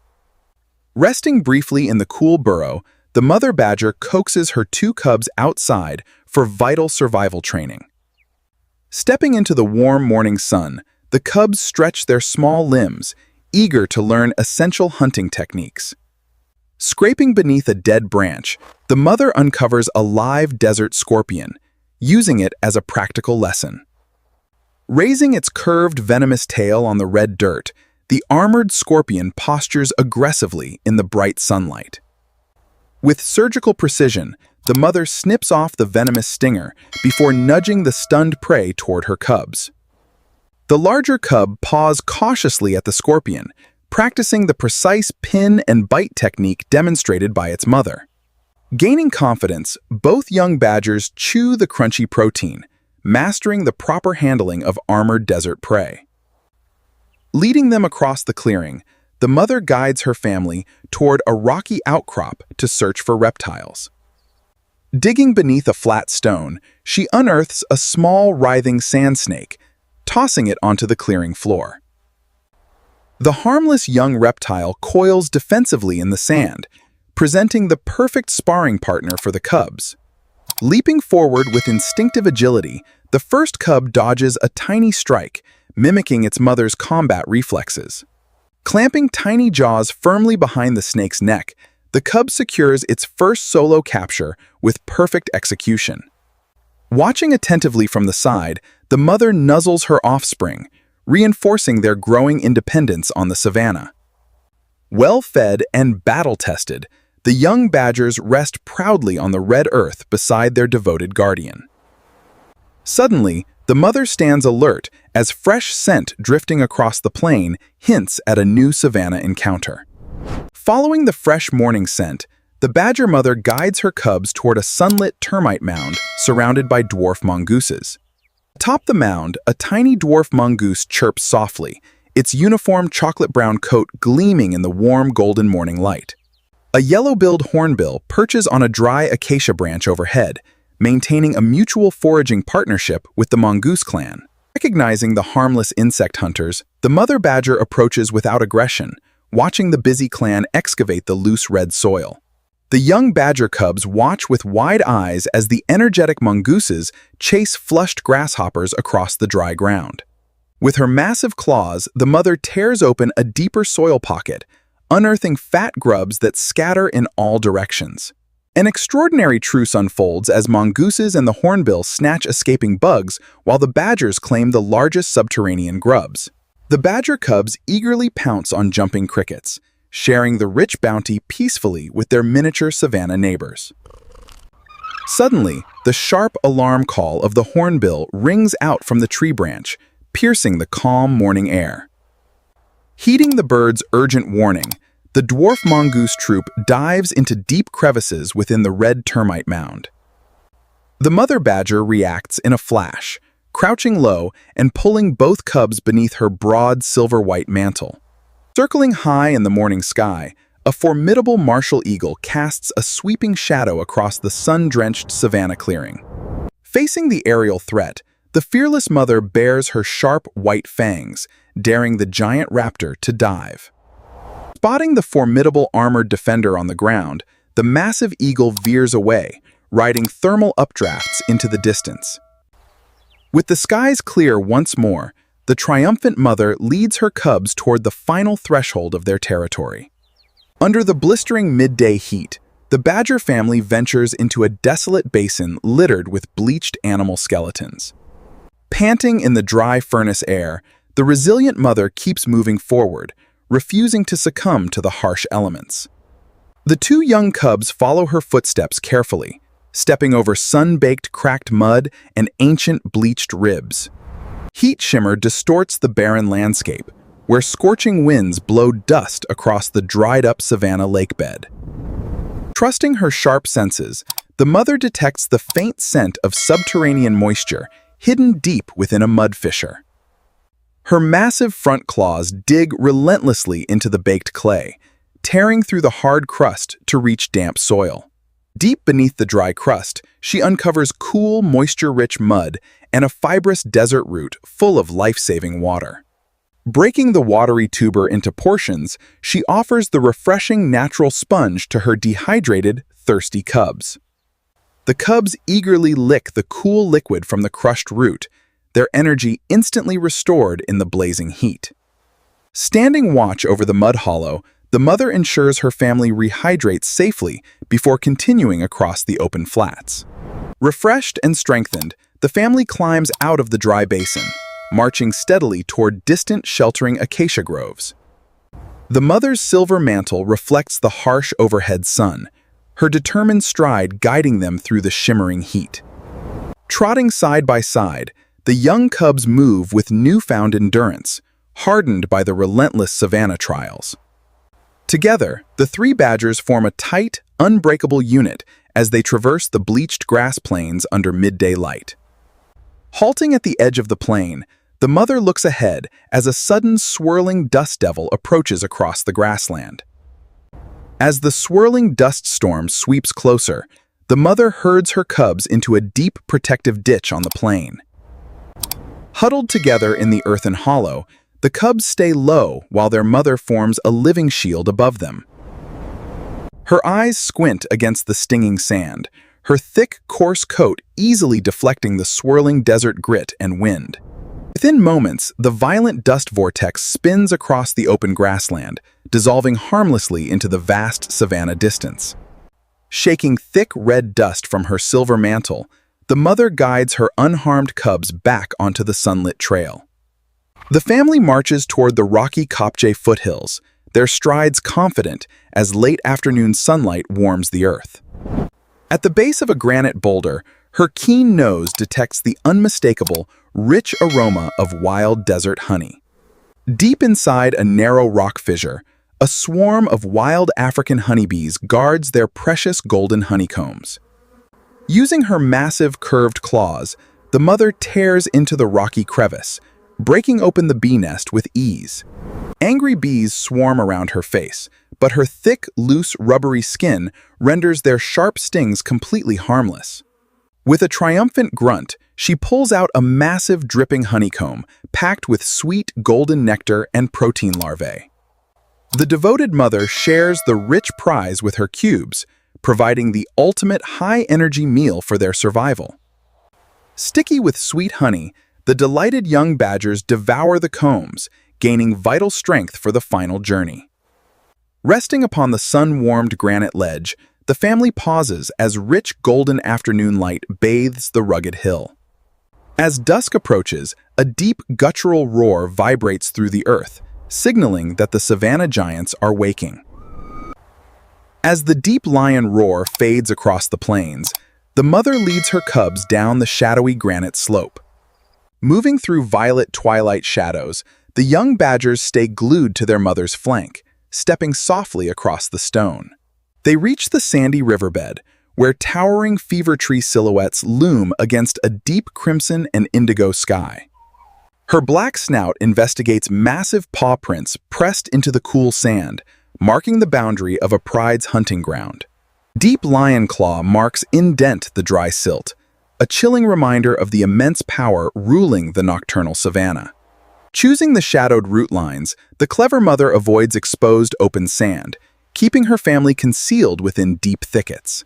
Resting briefly in the cool burrow, the mother badger coaxes her two cubs outside for vital survival training. Stepping into the warm morning sun, the cubs stretch their small limbs, eager to learn essential hunting techniques. Scraping beneath a dead branch, the mother uncovers a live desert scorpion, using it as a practical lesson. Raising its curved, venomous tail on the red dirt, the armored scorpion postures aggressively in the bright sunlight. With surgical precision, the mother snips off the venomous stinger before nudging the stunned prey toward her cubs. The larger cub paws cautiously at the scorpion, practicing the precise pin and bite technique demonstrated by its mother. Gaining confidence, both young badgers chew the crunchy protein, mastering the proper handling of armored desert prey. Leading them across the clearing, the mother guides her family toward a rocky outcrop to search for reptiles. Digging beneath a flat stone, she unearths a small, writhing sand snake, tossing it onto the clearing floor. The harmless young reptile coils defensively in the sand, presenting the perfect sparring partner for the cubs. Leaping forward with instinctive agility, the first cub dodges a tiny strike, mimicking its mother's combat reflexes. Clamping tiny jaws firmly behind the snake's neck, the cub secures its first solo capture with perfect execution. Watching attentively from the side, the mother nuzzles her offspring, reinforcing their growing independence on the savanna. Well-fed and battle-tested, the young badgers rest proudly on the red earth beside their devoted guardian. Suddenly, the mother stands alert as fresh scent drifting across the plain hints at a new savanna encounter. Following the fresh morning scent, the badger mother guides her cubs toward a sunlit termite mound surrounded by dwarf mongooses. Atop the mound, a tiny dwarf mongoose chirps softly, its uniform chocolate-brown coat gleaming in the warm golden morning light. A yellow-billed hornbill perches on a dry acacia branch overhead, maintaining a mutual foraging partnership with the mongoose clan. Recognizing the harmless insect hunters, the mother badger approaches without aggression, watching the busy clan excavate the loose red soil. The young badger cubs watch with wide eyes as the energetic mongooses chase flushed grasshoppers across the dry ground. With her massive claws, the mother tears open a deeper soil pocket, unearthing fat grubs that scatter in all directions. An extraordinary truce unfolds as mongooses and the hornbill snatch escaping bugs while the badgers claim the largest subterranean grubs. The badger cubs eagerly pounce on jumping crickets, sharing the rich bounty peacefully with their miniature savanna neighbors. Suddenly, the sharp alarm call of the hornbill rings out from the tree branch, piercing the calm morning air. Heeding the bird's urgent warning, the dwarf mongoose troop dives into deep crevices within the red termite mound. The mother badger reacts in a flash, crouching low and pulling both cubs beneath her broad silver-white mantle. Circling high in the morning sky, a formidable martial eagle casts a sweeping shadow across the sun-drenched savanna clearing. Facing the aerial threat, the fearless mother bares her sharp white fangs, daring the giant raptor to dive. Spotting the formidable armored defender on the ground, the massive eagle veers away, riding thermal updrafts into the distance. With the skies clear once more, the triumphant mother leads her cubs toward the final threshold of their territory. Under the blistering midday heat, the badger family ventures into a desolate basin littered with bleached animal skeletons. Panting in the dry furnace air, the resilient mother keeps moving forward, refusing to succumb to the harsh elements. The two young cubs follow her footsteps carefully, stepping over sun-baked cracked mud and ancient bleached ribs. Heat shimmer distorts the barren landscape, where scorching winds blow dust across the dried-up savanna lakebed. Trusting her sharp senses, the mother detects the faint scent of subterranean moisture hidden deep within a mud fissure. Her massive front claws dig relentlessly into the baked clay, tearing through the hard crust to reach damp soil. Deep beneath the dry crust, she uncovers cool, moisture-rich mud and a fibrous desert root full of life-saving water. Breaking the watery tuber into portions, she offers the refreshing natural sponge to her dehydrated, thirsty cubs. The cubs eagerly lick the cool liquid from the crushed root, their energy instantly restored in the blazing heat. Standing watch over the mud hollow, the mother ensures her family rehydrates safely before continuing across the open flats. Refreshed and strengthened, the family climbs out of the dry basin, marching steadily toward distant sheltering acacia groves. The mother's silver mantle reflects the harsh overhead sun, her determined stride guiding them through the shimmering heat. Trotting side by side, the young cubs move with newfound endurance, hardened by the relentless savanna trials. Together, the three badgers form a tight, unbreakable unit as they traverse the bleached grass plains under midday light. Halting at the edge of the plain, the mother looks ahead as a sudden swirling dust devil approaches across the grassland. As the swirling dust storm sweeps closer, the mother herds her cubs into a deep protective ditch on the plain. Huddled together in the earthen hollow, the cubs stay low while their mother forms a living shield above them. Her eyes squint against the stinging sand, her thick, coarse coat easily deflecting the swirling desert grit and wind. Within moments, the violent dust vortex spins across the open grassland, dissolving harmlessly into the vast savanna distance. Shaking thick red dust from her silver mantle, the mother guides her unharmed cubs back onto the sunlit trail. The family marches toward the rocky Kopje foothills, their strides confident as late afternoon sunlight warms the earth. At the base of a granite boulder, her keen nose detects the unmistakable, rich aroma of wild desert honey. Deep inside a narrow rock fissure, a swarm of wild African honeybees guards their precious golden honeycombs. Using her massive curved claws, the mother tears into the rocky crevice, breaking open the bee nest with ease. Angry bees swarm around her face, but her thick, loose, rubbery skin renders their sharp stings completely harmless. With a triumphant grunt, she pulls out a massive dripping honeycomb packed with sweet golden nectar and protein larvae. The devoted mother shares the rich prize with her cubes, providing the ultimate high-energy meal for their survival. Sticky with sweet honey, the delighted young badgers devour the combs, gaining vital strength for the final journey. Resting upon the sun-warmed granite ledge, the family pauses as rich golden afternoon light bathes the rugged hill. As dusk approaches, a deep guttural roar vibrates through the earth, signaling that the savanna giants are waking. As the deep lion roar fades across the plains, the mother leads her cubs down the shadowy granite slope. Moving through violet twilight shadows, the young badgers stay glued to their mother's flank, stepping softly across the stone. They reach the sandy riverbed, where towering fever tree silhouettes loom against a deep crimson and indigo sky. Her black snout investigates massive paw prints pressed into the cool sand, marking the boundary of a pride's hunting ground. Deep lion claw marks indent the dry silt, a chilling reminder of the immense power ruling the nocturnal savanna. Choosing the shadowed root lines, the clever mother avoids exposed open sand, keeping her family concealed within deep thickets.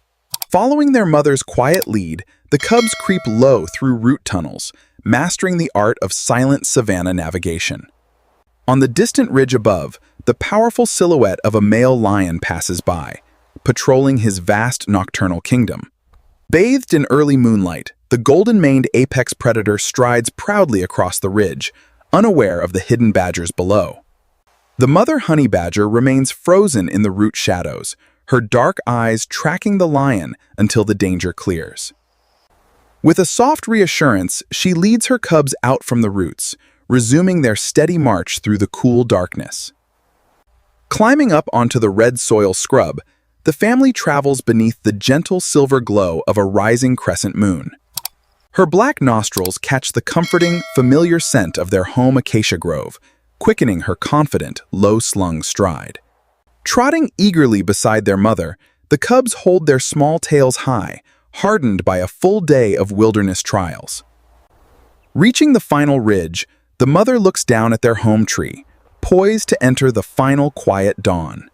Following their mother's quiet lead, the cubs creep low through root tunnels, mastering the art of silent savanna navigation. On the distant ridge above, the powerful silhouette of a male lion passes by, patrolling his vast nocturnal kingdom. Bathed in early moonlight, the golden-maned apex predator strides proudly across the ridge, unaware of the hidden badgers below. The mother honey badger remains frozen in the root shadows, her dark eyes tracking the lion until the danger clears. With a soft reassurance, she leads her cubs out from the roots, resuming their steady march through the cool darkness. Climbing up onto the red soil scrub, the family travels beneath the gentle silver glow of a rising crescent moon. Her black nostrils catch the comforting, familiar scent of their home acacia grove, quickening her confident, low-slung stride. Trotting eagerly beside their mother, the cubs hold their small tails high, hardened by a full day of wilderness trials. Reaching the final ridge, the mother looks down at their home tree, poised to enter the final quiet dawn.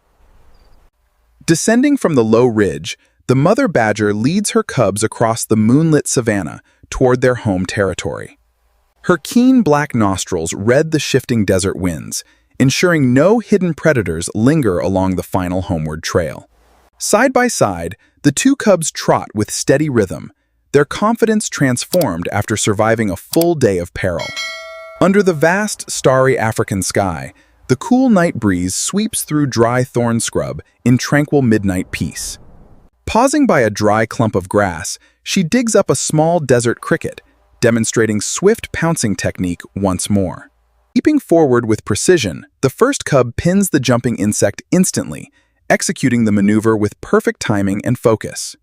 Descending from the low ridge, the mother badger leads her cubs across the moonlit savanna toward their home territory. Her keen black nostrils read the shifting desert winds, ensuring no hidden predators linger along the final homeward trail. Side by side, the two cubs trot with steady rhythm, their confidence transformed after surviving a full day of peril. Under the vast, starry African sky, the cool night breeze sweeps through dry thorn scrub in tranquil midnight peace. Pausing by a dry clump of grass, she digs up a small desert cricket, demonstrating swift pouncing technique once more. Leaping forward with precision, the first cub pins the jumping insect instantly, executing the maneuver with perfect timing and focus.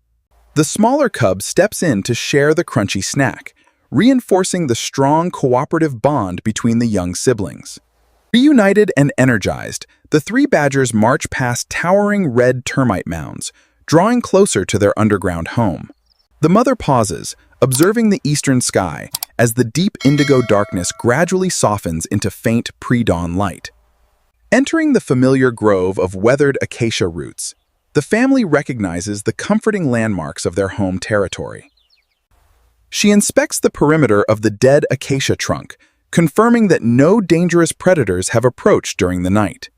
The smaller cub steps in to share the crunchy snack, reinforcing the strong cooperative bond between the young siblings. Reunited and energized, the three badgers march past towering red termite mounds, drawing closer to their underground home. The mother pauses, observing the eastern sky as the deep indigo darkness gradually softens into faint pre-dawn light. Entering the familiar grove of weathered acacia roots, the family recognizes the comforting landmarks of their home territory. She inspects the perimeter of the dead acacia trunk, confirming that no dangerous predators have approached during the night.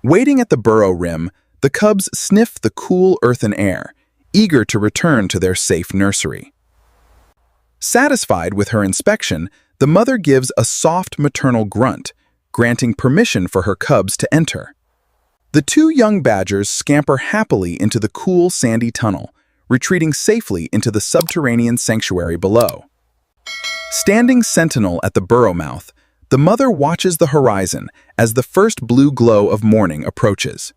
Waiting at the burrow rim, the cubs sniff the cool earthen air, eager to return to their safe nursery. Satisfied with her inspection, the mother gives a soft maternal grunt, granting permission for her cubs to enter. The two young badgers scamper happily into the cool sandy tunnel, retreating safely into the subterranean sanctuary below. Standing sentinel at the burrow mouth, the mother watches the horizon as the first blue glow of morning approaches.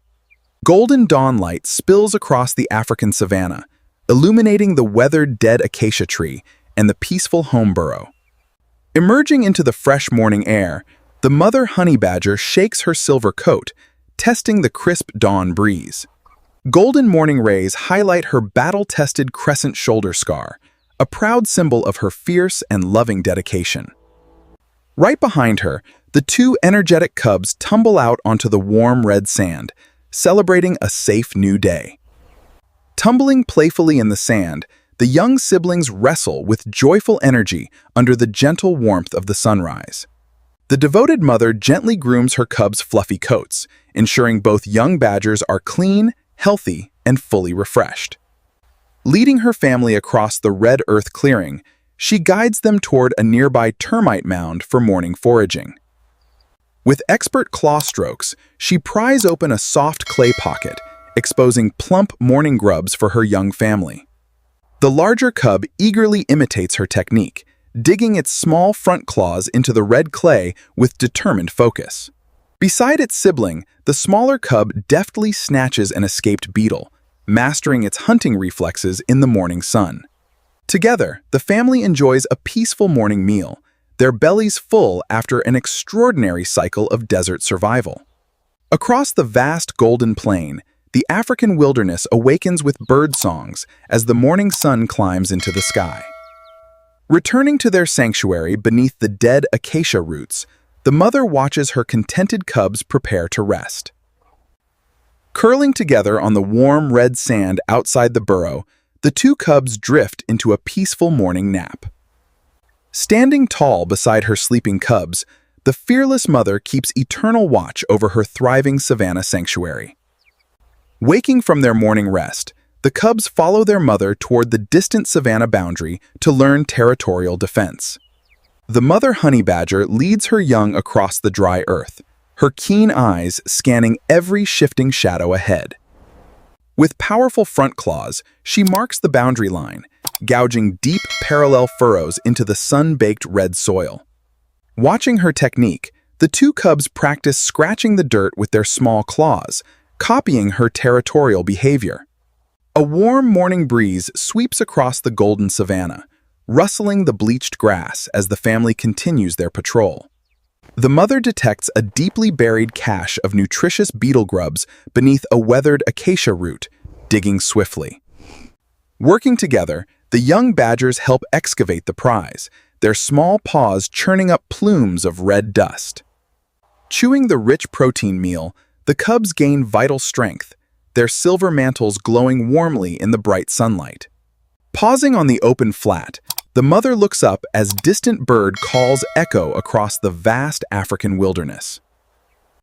Golden dawn light spills across the African savanna, illuminating the weathered dead acacia tree and the peaceful home burrow. Emerging into the fresh morning air, the mother honey badger shakes her silver coat, testing the crisp dawn breeze. Golden morning rays highlight her battle-tested crescent shoulder scar, a proud symbol of her fierce and loving dedication. Right behind her, the two energetic cubs tumble out onto the warm red sand, celebrating a safe new day. Tumbling playfully in the sand, the young siblings wrestle with joyful energy under the gentle warmth of the sunrise. The devoted mother gently grooms her cubs' fluffy coats, ensuring both young badgers are clean, healthy, and fully refreshed. Leading her family across the red earth clearing, she guides them toward a nearby termite mound for morning foraging. With expert claw strokes, she pries open a soft clay pocket, exposing plump morning grubs for her young family. The larger cub eagerly imitates her technique, digging its small front claws into the red clay with determined focus. Beside its sibling, the smaller cub deftly snatches an escaped beetle, mastering its hunting reflexes in the morning sun. Together, the family enjoys a peaceful morning meal, their bellies full after an extraordinary cycle of desert survival. Across the vast golden plain, the African wilderness awakens with bird songs as the morning sun climbs into the sky. Returning to their sanctuary beneath the dead acacia roots, the mother watches her contented cubs prepare to rest. Curling together on the warm red sand outside the burrow, the two cubs drift into a peaceful morning nap. Standing tall beside her sleeping cubs, the fearless mother keeps eternal watch over her thriving savanna sanctuary. Waking from their morning rest, the cubs follow their mother toward the distant savanna boundary to learn territorial defense. The mother honey badger leads her young across the dry earth, her keen eyes scanning every shifting shadow ahead. With powerful front claws, she marks the boundary line, gouging deep parallel furrows into the sun-baked red soil. Watching her technique, the two cubs practice scratching the dirt with their small claws, copying her territorial behavior. A warm morning breeze sweeps across the golden savanna, rustling the bleached grass as the family continues their patrol. The mother detects a deeply buried cache of nutritious beetle grubs beneath a weathered acacia root, digging swiftly. Working together, the young badgers help excavate the prize, their small paws churning up plumes of red dust. Chewing the rich protein meal, the cubs gain vital strength, their silver mantles glowing warmly in the bright sunlight. Pausing on the open flat, the mother looks up as distant bird calls echo across the vast African wilderness.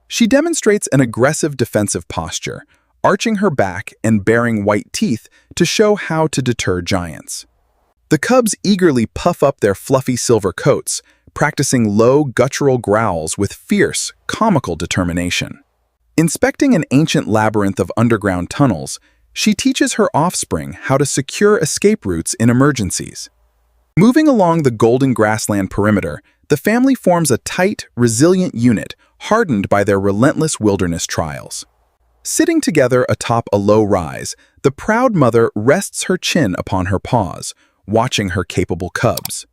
She demonstrates an aggressive defensive posture, arching her back and baring white teeth to show how to deter giants. The cubs eagerly puff up their fluffy silver coats, practicing low guttural growls with fierce, comical determination. Inspecting an ancient labyrinth of underground tunnels, she teaches her offspring how to secure escape routes in emergencies. Moving along the golden grassland perimeter, the family forms a tight, resilient unit hardened by their relentless wilderness trials. Sitting together atop a low rise, the proud mother rests her chin upon her paws, watching her capable cubs.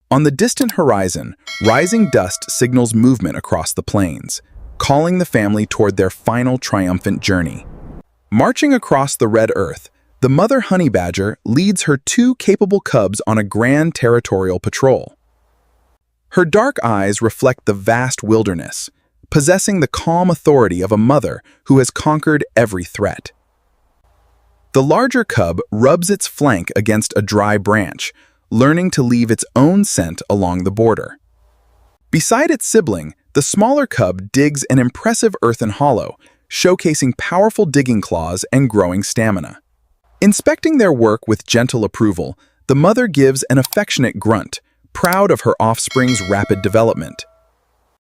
On the distant horizon, rising dust signals movement across the plains, calling the family toward their final triumphant journey. Marching across the red earth, the mother honey badger leads her two capable cubs on a grand territorial patrol. Her dark eyes reflect the vast wilderness, possessing the calm authority of a mother who has conquered every threat. The larger cub rubs its flank against a dry branch, learning to leave its own scent along the border. Beside its sibling, the smaller cub digs an impressive earthen hollow, showcasing powerful digging claws and growing stamina. Inspecting their work with gentle approval, the mother gives an affectionate grunt, proud of her offspring's rapid development.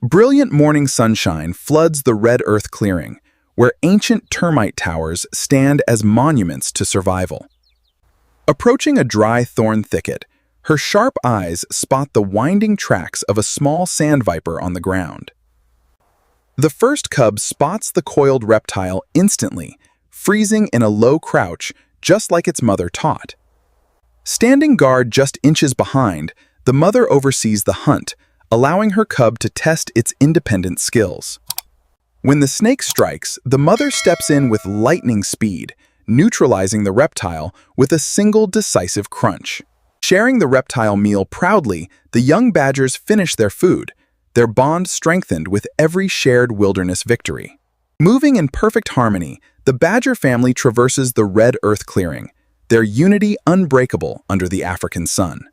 Brilliant morning sunshine floods the red earth clearing, where ancient termite towers stand as monuments to survival. Approaching a dry thorn thicket, her sharp eyes spot the winding tracks of a small sand viper on the ground. The first cub spots the coiled reptile instantly, freezing in a low crouch just like its mother taught. Standing guard just inches behind, the mother oversees the hunt, allowing her cub to test its independent skills. When the snake strikes, the mother steps in with lightning speed, neutralizing the reptile with a single decisive crunch. Sharing the reptile meal proudly, the young badgers finish their food, their bond strengthened with every shared wilderness victory. Moving in perfect harmony, the badger family traverses the red earth clearing, their unity unbreakable under the African sun.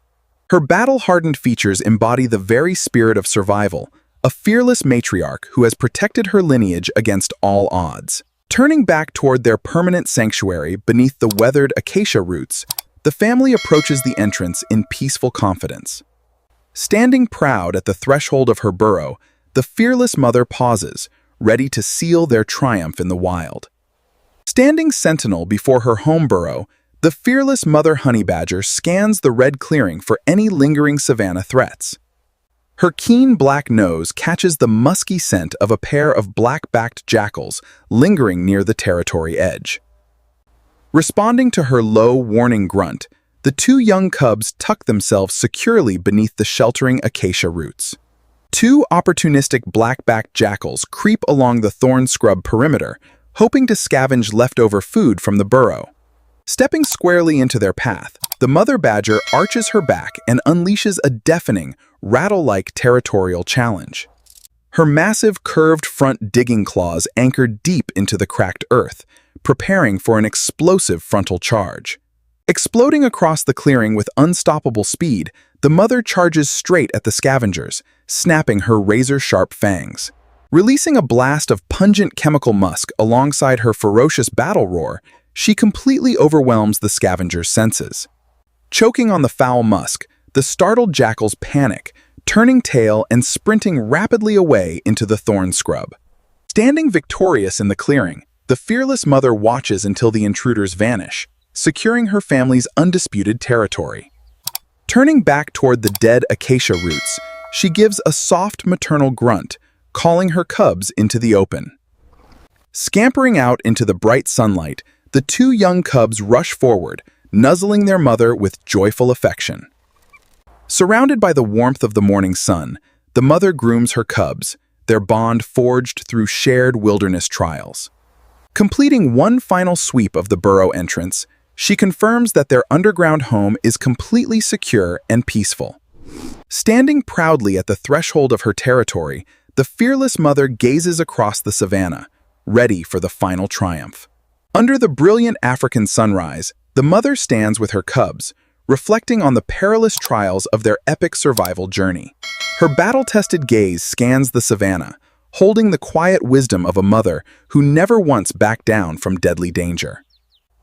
Her battle-hardened features embody the very spirit of survival, a fearless matriarch who has protected her lineage against all odds. Turning back toward their permanent sanctuary beneath the weathered acacia roots, the family approaches the entrance in peaceful confidence. Standing proud at the threshold of her burrow, the fearless mother pauses, ready to seal their triumph in the wild. Standing sentinel before her home burrow, the fearless mother honey badger scans the red clearing for any lingering savanna threats. Her keen black nose catches the musky scent of a pair of black-backed jackals lingering near the territory edge. Responding to her low, warning grunt, the two young cubs tuck themselves securely beneath the sheltering acacia roots. Two opportunistic black-backed jackals creep along the thorn scrub perimeter, hoping to scavenge leftover food from the burrow. Stepping squarely into their path, the mother badger arches her back and unleashes a deafening, rattle-like territorial challenge. Her massive curved front digging claws anchor deep into the cracked earth, preparing for an explosive frontal charge. Exploding across the clearing with unstoppable speed, the mother charges straight at the scavengers, snapping her razor-sharp fangs. Releasing a blast of pungent chemical musk alongside her ferocious battle roar, she completely overwhelms the scavengers' senses. Choking on the foul musk, the startled jackals panic, turning tail and sprinting rapidly away into the thorn scrub. Standing victorious in the clearing, the fearless mother watches until the intruders vanish, securing her family's undisputed territory. Turning back toward the dead acacia roots, she gives a soft maternal grunt, calling her cubs into the open. Scampering out into the bright sunlight, the two young cubs rush forward, nuzzling their mother with joyful affection. Surrounded by the warmth of the morning sun, the mother grooms her cubs, their bond forged through shared wilderness trials. Completing one final sweep of the burrow entrance, she confirms that their underground home is completely secure and peaceful. Standing proudly at the threshold of her territory, the fearless mother gazes across the savanna, ready for the final triumph. Under the brilliant African sunrise, the mother stands with her cubs, reflecting on the perilous trials of their epic survival journey. Her battle-tested gaze scans the savanna, holding the quiet wisdom of a mother who never once backed down from deadly danger.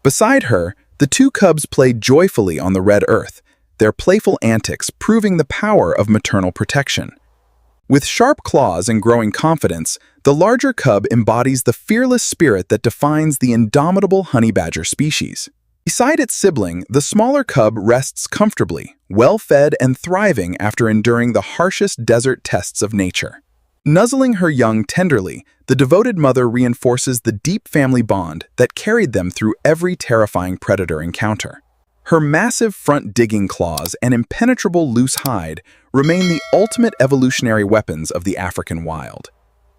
Beside her, the two cubs play joyfully on the red earth, their playful antics proving the power of maternal protection. With sharp claws and growing confidence, the larger cub embodies the fearless spirit that defines the indomitable honey badger species. Beside its sibling, the smaller cub rests comfortably, well-fed and thriving after enduring the harshest desert tests of nature. Nuzzling her young tenderly, the devoted mother reinforces the deep family bond that carried them through every terrifying predator encounter. Her massive front digging claws and impenetrable loose hide remain the ultimate evolutionary weapons of the African wild.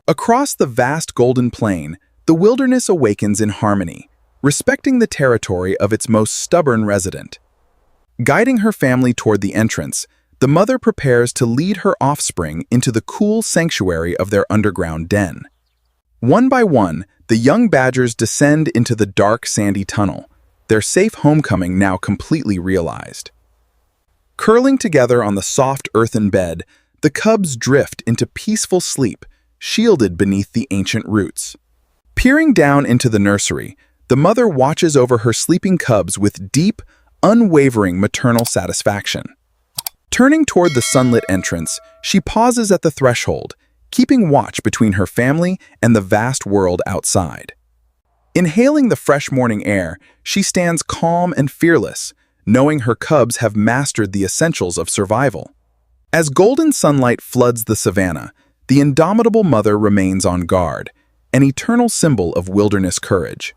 Across the vast golden plain, the wilderness awakens in harmony, respecting the territory of its most stubborn resident. Guiding her family toward the entrance, the mother prepares to lead her offspring into the cool sanctuary of their underground den. One by one, the young badgers descend into the dark, sandy tunnel, their safe homecoming now completely realized. Curling together on the soft earthen bed, the cubs drift into peaceful sleep, shielded beneath the ancient roots. Peering down into the nursery, the mother watches over her sleeping cubs with deep, unwavering maternal satisfaction. Turning toward the sunlit entrance, she pauses at the threshold, keeping watch between her family and the vast world outside. Inhaling the fresh morning air, she stands calm and fearless, knowing her cubs have mastered the essentials of survival. As golden sunlight floods the savanna, the indomitable mother remains on guard, an eternal symbol of wilderness courage.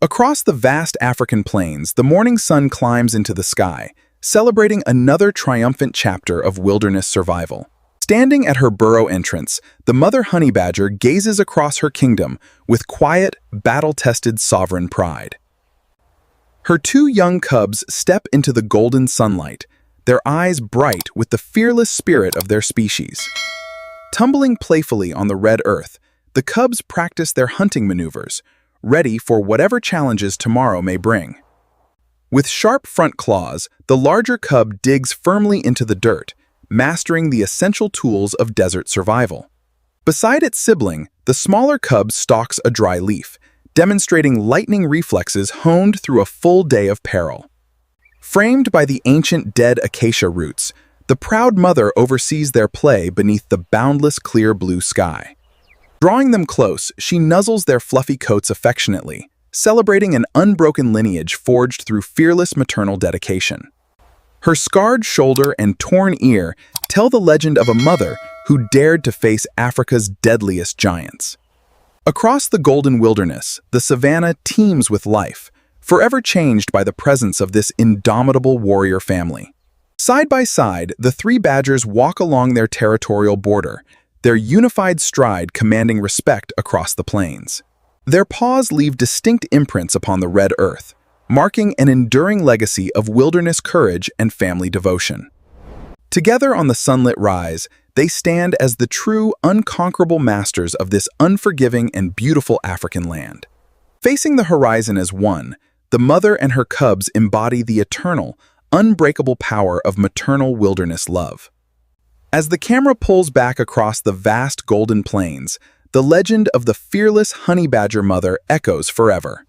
Across the vast African plains, the morning sun climbs into the sky, celebrating another triumphant chapter of wilderness survival. Standing at her burrow entrance, the mother honey badger gazes across her kingdom with quiet, battle-tested sovereign pride. Her two young cubs step into the golden sunlight, their eyes bright with the fearless spirit of their species. Tumbling playfully on the red earth, the cubs practice their hunting maneuvers, ready for whatever challenges tomorrow may bring. With sharp front claws, the larger cub digs firmly into the dirt, mastering the essential tools of desert survival. Beside its sibling, the smaller cub stalks a dry leaf, demonstrating lightning reflexes honed through a full day of peril. Framed by the ancient dead acacia roots, the proud mother oversees their play beneath the boundless clear blue sky. Drawing them close, she nuzzles their fluffy coats affectionately, celebrating an unbroken lineage forged through fearless maternal dedication. Her scarred shoulder and torn ear tell the legend of a mother who dared to face Africa's deadliest giants. Across the golden wilderness, the savanna teems with life, forever changed by the presence of this indomitable warrior family. Side by side, the three badgers walk along their territorial border, their unified stride commanding respect across the plains. Their paws leave distinct imprints upon the red earth, marking an enduring legacy of wilderness courage and family devotion. Together on the sunlit rise, they stand as the true, unconquerable masters of this unforgiving and beautiful African land. Facing the horizon as one, the mother and her cubs embody the eternal, unbreakable power of maternal wilderness love. As the camera pulls back across the vast golden plains, the legend of the fearless honey badger mother echoes forever.